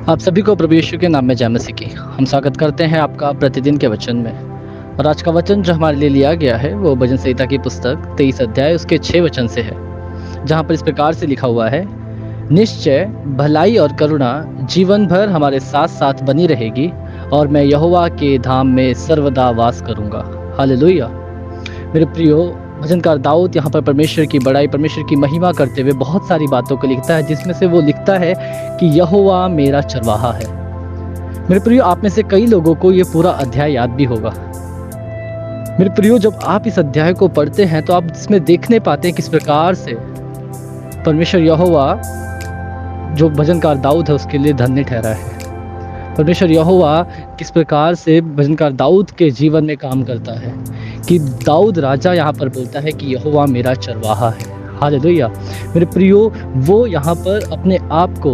आप सभी को प्रभु यीशु के नाम में जय मसीह की। हम स्वागत करते हैं आपका प्रतिदिन के वचन में। और आज का वचन जो हमारे लिए लिया गया है वो भजन संहिता की पुस्तक 23 अध्याय उसके 6 वचन से है, जहाँ पर इस प्रकार से लिखा हुआ है, निश्चय भलाई और करुणा जीवन भर हमारे साथ साथ बनी रहेगी और मैं यहोवा के धाम में सर्वदा वास करूँगा। हालेलुया। मेरे प्रियो, भजनकार दाऊद यहाँ पर परमेश्वर की बड़ाई, परमेश्वर की महिमा करते हुए बहुत सारी बातों को लिखता है, जिसमें से वो लिखता है कि यहोवा मेरा चरवाहा है। मेरे प्रियो, आप में से कई लोगों को ये पूरा अध्याय याद भी होगा। मेरे प्रियो, जब आप इस अध्याय को पढ़ते हैं तो आप इसमें देखने पाते हैं किस प्रकार से परमेश्वर यहोवा, जो भजनकार दाऊद है उसके लिए धन्य ठहरा है। परमेश्वर यहोवा किस प्रकार से भजनकार दाऊद के जीवन में काम करता है कि दाऊद राजा यहाँ पर बोलता है कि यहोवा मेरा चरवाहा है। हालेलुया। मेरे प्रियो, वो यहाँ पर अपने आप को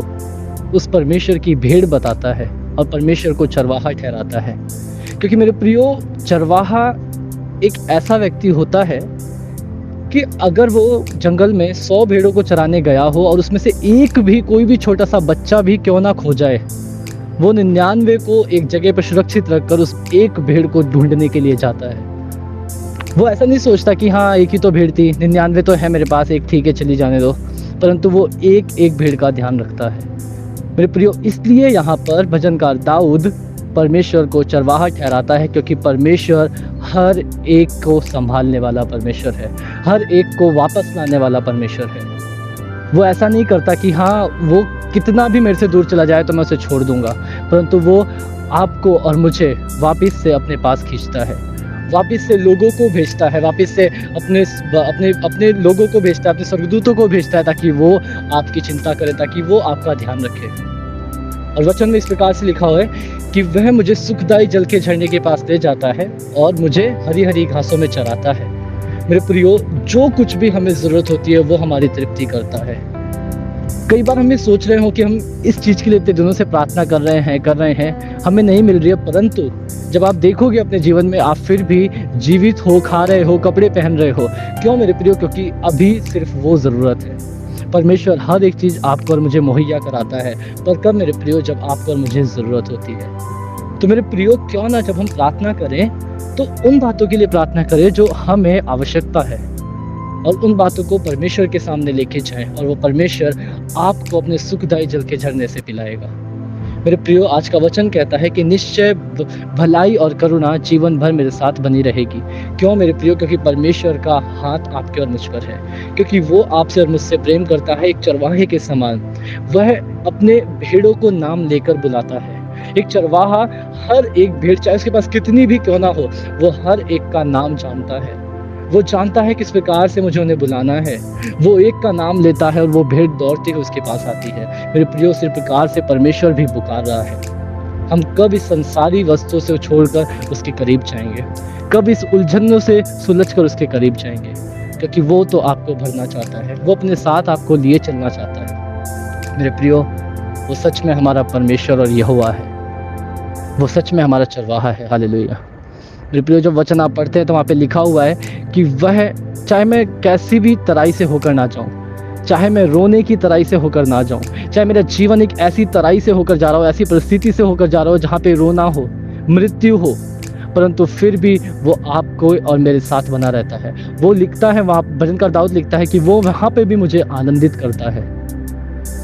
उस परमेश्वर की भेड़ बताता है और परमेश्वर को चरवाहा ठहराता है, क्योंकि मेरे प्रियो, चरवाहा एक ऐसा व्यक्ति होता है कि अगर वो जंगल में 100 भेड़ों को चराने गया हो और उसमें से एक भी, कोई भी छोटा सा बच्चा भी क्यों ना खो जाए, वो 99 को एक जगह पर सुरक्षित रखकर उस एक भेड़ को ढूंढने के लिए जाता है। वो ऐसा नहीं सोचता कि हाँ एक ही तो भेड़ थी, 99 तो है मेरे पास, एक ठीक है चली जाने दो, परंतु वो एक एक भेड़ का ध्यान रखता है। मेरे प्रियो, इसलिए यहाँ पर भजनकार दाऊद परमेश्वर को चरवाहा ठहराता है, क्योंकि परमेश्वर हर एक को संभालने वाला परमेश्वर है, हर एक को वापस लाने वाला परमेश्वर है। वो ऐसा नहीं करता कि हाँ वो कितना भी मेरे से दूर चला जाए तो मैं उसे छोड़ दूंगा, परंतु वो आपको और मुझे वापस से अपने पास खींचता है, वापस से लोगों को भेजता है, वापस से अपने अपने अपने लोगों को भेजता है, अपने स्वर्गदूतों को भेजता है, ताकि वो आपकी चिंता करे, ताकि वो आपका ध्यान रखे। और वचन में इस प्रकार से लिखा हुआ है कि वह मुझे सुखदायी जल के झरने के पास ले जाता है और मुझे हरी हरी घासों में चराता है। मेरे प्रियो, जो कुछ भी हमें ज़रूरत होती है वो हमारी तृप्ति करता है। कई बार हम ये सोच रहे हो कि हम इस चीज़ के लिए इतने दिनों से प्रार्थना कर रहे हैं, हमें नहीं मिल रही है, परंतु जब आप देखोगे अपने जीवन में आप फिर भी जीवित हो, खा रहे हो, कपड़े पहन रहे हो। क्यों मेरे प्रियो? क्योंकि अभी सिर्फ वो ज़रूरत है। परमेश्वर हर एक चीज़ आपको और मुझे मुहैया कराता है, पर कब मेरे प्रियो? जब आपको और मुझे ज़रूरत होती है। तो मेरे प्रियो, क्यों ना जब हम प्रार्थना करें तो उन बातों के लिए प्रार्थना करें जो हमें आवश्यकता है, और उन बातों को परमेश्वर के सामने लेके जाएं, और वो परमेश्वर आपको अपने सुखदायी जल के झरने से पिलाएगा। मेरे प्रियो, आज का वचन कहता है कि निश्चय भलाई और करुणा जीवन भर मेरे साथ बनी रहेगी। क्यों मेरे प्रियो? क्योंकि परमेश्वर का हाथ आपके और मुझ पर है, क्योंकि वो आपसे और मुझसे प्रेम करता है एक चरवाहे के समान। वह अपने भेड़ों को नाम लेकर बुलाता है। एक चरवाहा हर एक भेड़, चाहे उसके पास कितनी भी क्यों ना हो, वो हर एक का नाम जानता है। वो जानता है किस प्रकार से मुझे उन्हें बुलाना है। वो एक का नाम लेता है और वो भेड़ दौड़ती हुई उसके पास आती है। मेरे प्रियो, इस प्रकार से परमेश्वर भी पुकार रहा है। हम कब इस संसारी वस्तुओं से छोड़कर उसके करीब जाएंगे? कब इस उलझनों से सुलझकर उसके करीब जाएंगे? क्योंकि वो तो आपको भरना चाहता है, वो अपने साथ आपको लिए चलना चाहता है। मेरे प्रियो, वो सच में हमारा परमेश्वर और यहोवा है, वो सच में हमारा चरवाहा है। हालेलुया। मेरे प्रियो, जब वचन आप पढ़ते हैं तो वहाँ पे लिखा हुआ है कि वह, चाहे मैं कैसी भी तराई से होकर ना जाऊँ, चाहे मैं रोने की तराई से होकर ना जाऊँ, चाहे मेरा जीवन एक ऐसी तराई से होकर जा रहा हो, ऐसी परिस्थिति से होकर जा रहा हो जहाँ पे रोना हो, मृत्यु हो, परंतु फिर भी वो आपको और मेरे साथ बना रहता है। वो लिखता है, वहाँ भजनकार दाऊद लिखता है कि वो वहाँ पे भी मुझे आनंदित करता है।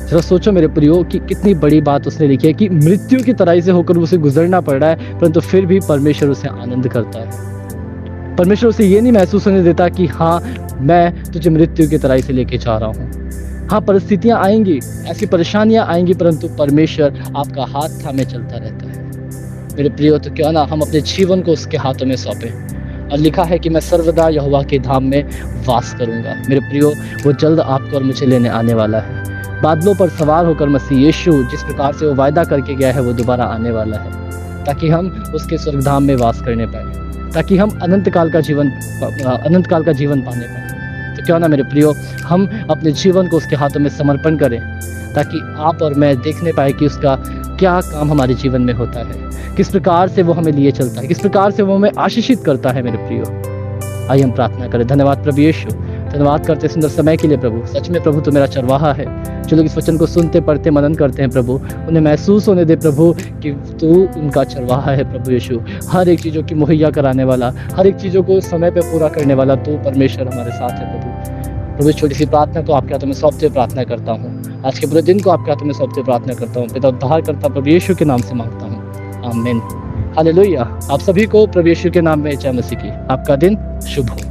जरा सोचो मेरे प्रियो कि कितनी बड़ी बात उसने लिखी है कि मृत्यु की तराई से होकर उसे गुजरना पड़ रहा है, परंतु फिर भी परमेश्वर उसे आनंद करता है। परमेश्वर उसे ये नहीं महसूस होने देता कि हाँ मैं तुझे मृत्यु की तराई से लेके जा रहा हूँ। हाँ, परिस्थितियाँ आएंगी, ऐसी परेशानियाँ आएंगी, परंतु परमेश्वर आपका हाथ थामे चलता रहता है। मेरे प्रियो, तो क्यों ना हम अपने जीवन को उसके हाथों में सौंपें। और लिखा है कि मैं सर्वदा यहोवा के धाम में वास करूँगा। मेरे प्रियो, वो जल्द आपको और मुझे लेने आने वाला है। बादलों पर सवार होकर मसीह यीशु जिस प्रकार से वो वायदा करके गया है, वो दोबारा आने वाला है, ताकि हम उसके स्वर्गधाम में वास करने पाए, ताकि हम अनंत काल का जीवन पाने पाए। तो क्यों ना मेरे प्रियो, हम अपने जीवन को उसके हाथों में समर्पण करें, ताकि आप और मैं देखने पाए कि उसका क्या काम हमारे जीवन में होता है, किस प्रकार से वो हमें लिए चलता है, किस प्रकार से वो हमें आशीषित करता है। मेरे प्रियो, आइए हम प्रार्थना करें। धन्यवाद प्रभु यीशु, धन्यवाद करते हैं सुंदर समय के लिए प्रभु। सच में प्रभु, तू मेरा चरवाहा है। जो लोग इस वचन को सुनते, पढ़ते, मनन करते हैं प्रभु, उन्हें महसूस होने दे प्रभु कि तू उनका चरवाहा है प्रभु यीशु। हर एक चीज़ों की मुहैया कराने वाला, हर एक चीज़ों को समय पे पूरा करने वाला तू परमेश्वर हमारे साथ है प्रभु। प्रभु, इस छोटी-सी प्रार्थना को आपके हाथों में सौंपते हुए प्रार्थना करता हूँ। आज के पूरे दिन को आपके हाथों में सौंपते हुए प्रार्थना करता हूँ। पिता उद्धारकर्ता प्रभु यीशु के नाम से माँगता हूँ। आमीन। हालेलुया। आप सभी को प्रभु यीशु के नाम में जय मसीह की। आपका दिन शुभ हो।